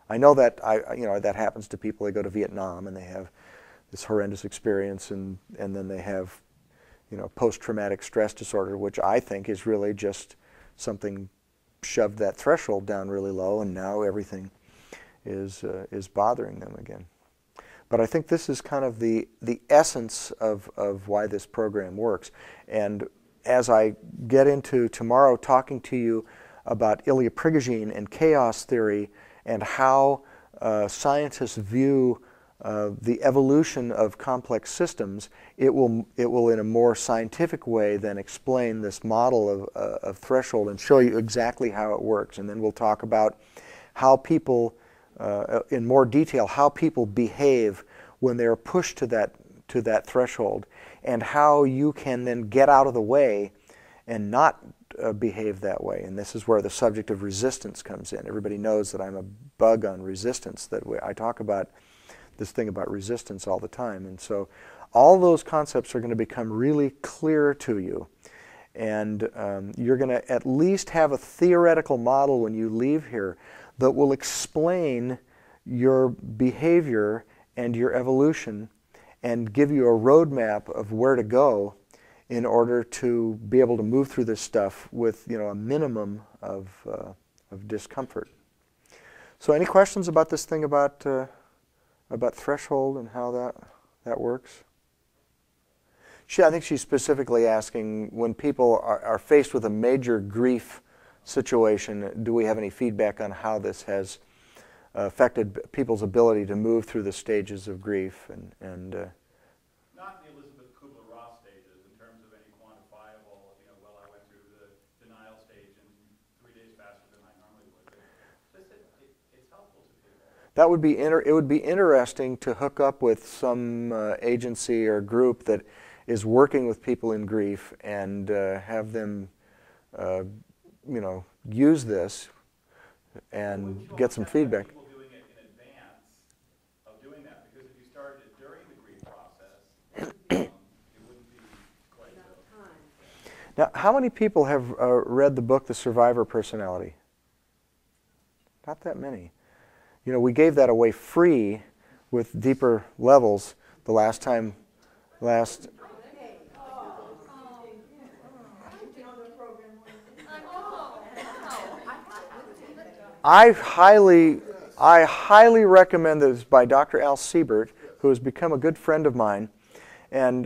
I know that that happens to people. They go to Vietnam and they have this horrendous experience, and then they have post-traumatic stress disorder, which I think is really just something shoved that threshold down really low, and now everything is bothering them again. But I think this is kind of the essence of why this program works. And as I get into tomorrow talking to you about Ilya Prigogine and chaos theory and how scientists view the evolution of complex systems, it will in a more scientific way then explain this model of threshold and show you exactly how it works. And then we'll talk about how people, in more detail, how people behave when they're pushed to that threshold, and how you can then get out of the way and not behave that way. And this is where the subject of resistance comes in. Everybody knows that I'm a bug on resistance, that I talk about this thing about resistance all the time. And so all those concepts are going to become really clear to you. And you're going to at least have a theoretical model when you leave here that will explain your behavior and your evolution and give you a roadmap of where to go in order to be able to move through this stuff with a minimum of discomfort. So any questions about this thing about threshold and how that works? I think she's specifically asking, when people are faced with a major grief situation, do we have any feedback on how this has affected people's ability to move through the stages of grief? And not the Elizabeth Kubler-Ross stages in terms of any quantifiable, well, I went through the denial stage in 3 days faster than I normally would. Just it's helpful to people. That would be it would be interesting to hook up with some agency or group that is working with people in grief and have them use this and get some feedback. People doing it in advance of doing that, because if you started it during the grief process, it wouldn't be quite enough time. Now, how many people have read the book The Survivor Personality? Not that many. We gave that away free with Deeper Levels the last time. I highly recommend this by Dr. Al Siebert, who has become a good friend of mine. And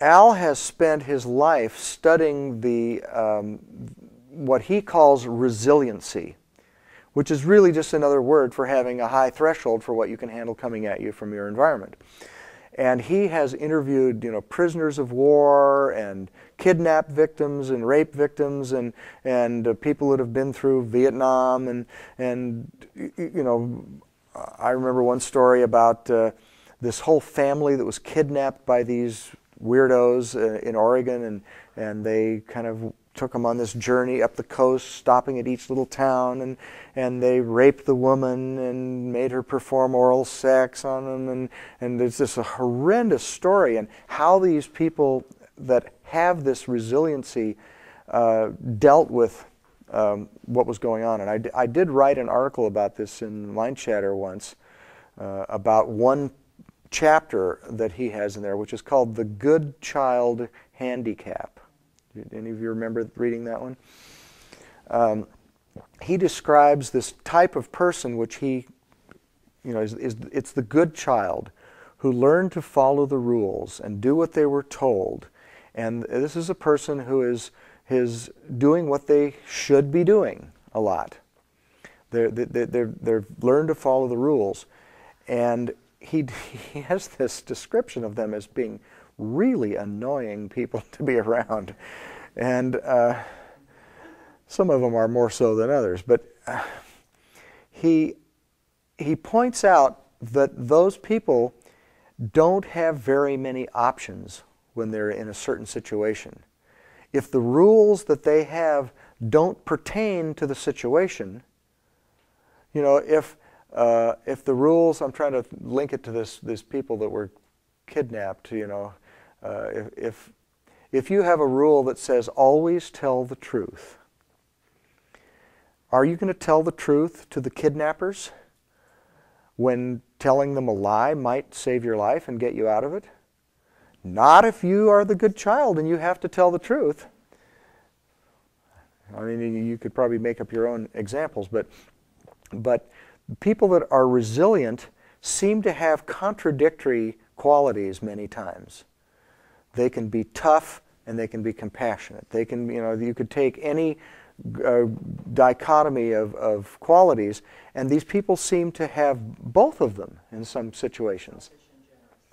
Al has spent his life studying what he calls resiliency, which is really just another word for having a high threshold for what you can handle coming at you from your environment. And he has interviewed, prisoners of war and kidnap victims and rape victims and people that have been through Vietnam and I remember one story about this whole family that was kidnapped by these weirdos in Oregon, and they kind of took them on this journey up the coast, stopping at each little town, and they raped the woman and made her perform oral sex on them, and it's just a horrendous story, and how these people that have this resiliency dealt with what was going on. And I did write an article about this in Mind Chatter once, about one chapter that he has in there, which is called The Good Child Handicap. Did any of you remember reading that one? He describes this type of person which he, it's the good child who learned to follow the rules and do what they were told. And this is a person who is doing what they should be doing a lot. They've learned to follow the rules. And he has this description of them as being really annoying people to be around, and some of them are more so than others. But he points out that those people don't have very many options when they're in a certain situation. If the rules that they have don't pertain to the situation, if the rules, I'm trying to link it to this people that were kidnapped, if you have a rule that says always tell the truth, Are you going to tell the truth to the kidnappers when telling them a lie might save your life and get you out of it? Not if you are the good child and you have to tell the truth. I mean, you could probably make up your own examples, but people that are resilient seem to have contradictory qualities many times. They can be tough and they can be compassionate. They can, you could take any dichotomy of qualities, and these people seem to have both of them in some situations.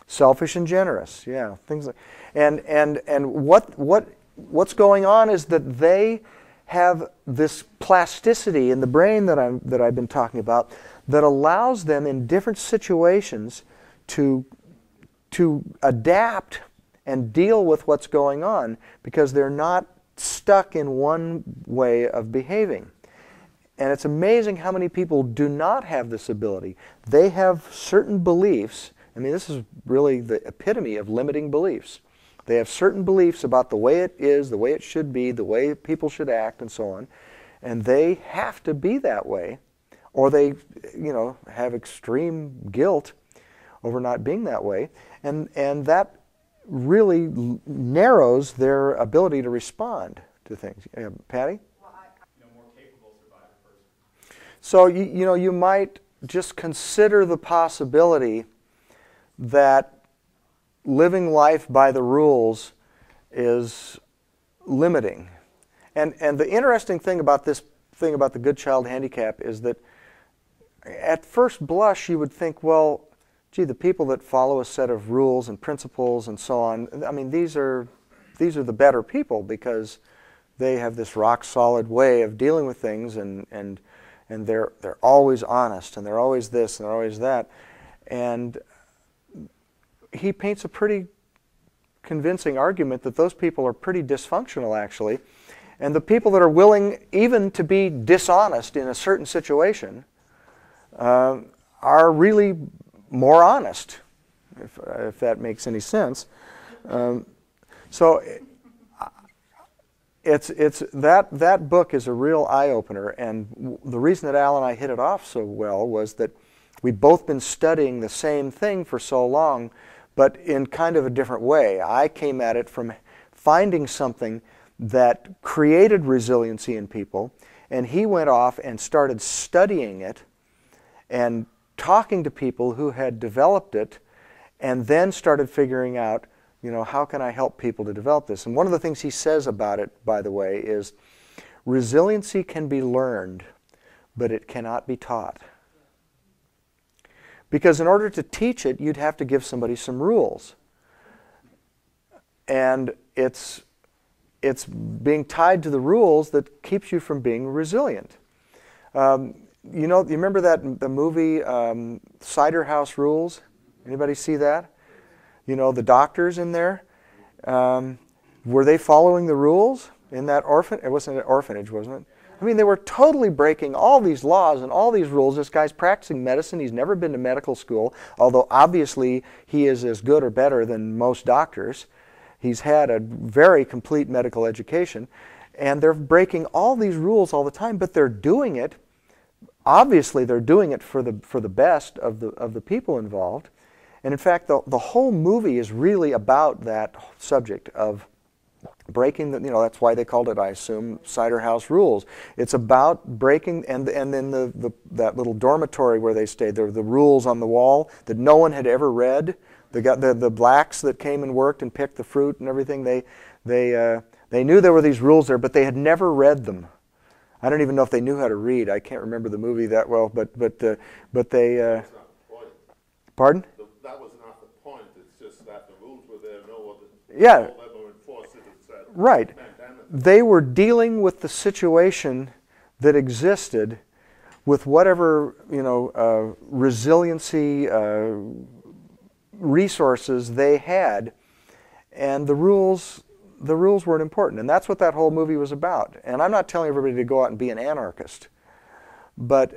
Selfish and generous, yeah, things like, and what's going on is that they have this plasticity in the brain that I've been talking about that allows them in different situations to adapt and deal with what's going on because they're not stuck in one way of behaving. And it's amazing how many people do not have this ability. They have certain beliefs. I mean, this is really the epitome of limiting beliefs. They have certain beliefs about the way it is, the way it should be, the way people should act, and so on. And they have to be that way, or they, have extreme guilt over not being that way. And that really narrows their ability to respond to things. Patty? More capable survivor person. So you might just consider the possibility that living life by the rules is limiting. And the interesting thing about this thing about the good child handicap is that at first blush you would think, well, gee, the people that follow a set of rules and principles and so on, I mean, these are the better people because they have this rock solid way of dealing with things, and they're always honest, and they're always this and they're always that. And he paints a pretty convincing argument that those people are pretty dysfunctional, actually. And the people that are willing even to be dishonest in a certain situation are really more honest, if that makes any sense. So it's that book is a real eye-opener, and the reason that Al and I hit it off so well was that we'd both been studying the same thing for so long, but in kind of a different way. I came at it from finding something that created resiliency in people, and he went off and started studying it and talking to people who had developed it, and then started figuring out, how can I help people to develop this? And one of the things he says about it, by the way, is resiliency can be learned, but it cannot be taught. Because in order to teach it, you'd have to give somebody some rules. And it's being tied to the rules that keeps you from being resilient. You remember the movie Cider House Rules? Anybody see that? The doctors in there. Were they following the rules in that orphan? It wasn't an orphanage, wasn't it? I mean, they were totally breaking all these laws and all these rules. This guy's practicing medicine. He's never been to medical school, although obviously he is as good or better than most doctors. He's had a very complete medical education, and they're breaking all these rules all the time, but they're doing it. Obviously, they're doing it for the best of the people involved. And in fact, the whole movie is really about that subject of breaking that's why they called it, I assume, Cider House Rules. It's about breaking, and then that little dormitory where they stayed, there were the rules on the wall that no one had ever read. The blacks that came and worked and picked the fruit and everything, they knew there were these rules there, but they had never read them. I don't even know if they knew how to read. I can't remember the movie that well, but they. Pardon? That was not the point. It's just that the rules were there. No other. Yeah. It right. They were dealing with the situation that existed with whatever resiliency resources they had, and the rules weren't important, and that's what that whole movie was about. And I'm not telling everybody to go out and be an anarchist, but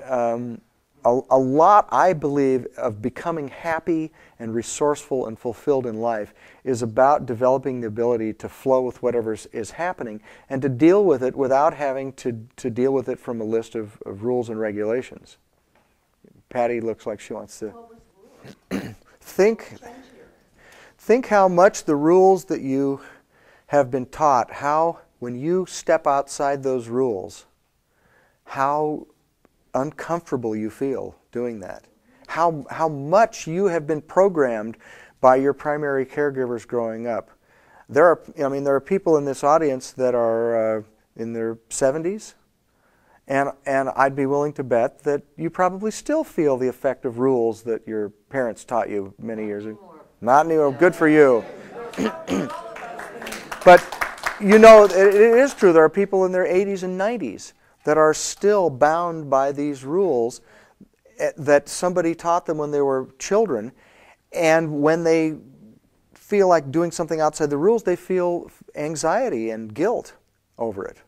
a lot, I believe, of becoming happy and resourceful and fulfilled in life is about developing the ability to flow with whatever is happening and to deal with it without having to deal with it from a list of rules and regulations. Patty looks like she wants to think how much the rules that you have been taught, how when you step outside those rules, how uncomfortable you feel doing that. How much you have been programmed by your primary caregivers growing up. There are people in this audience that are in their 70s, and I'd be willing to bet that you probably still feel the effect of rules that your parents taught you many years ago. Not anymore. Good for you. But you know, it is true. There are people in their 80s and 90s that are still bound by these rules that somebody taught them when they were children, and when they feel like doing something outside the rules, they feel anxiety and guilt over it.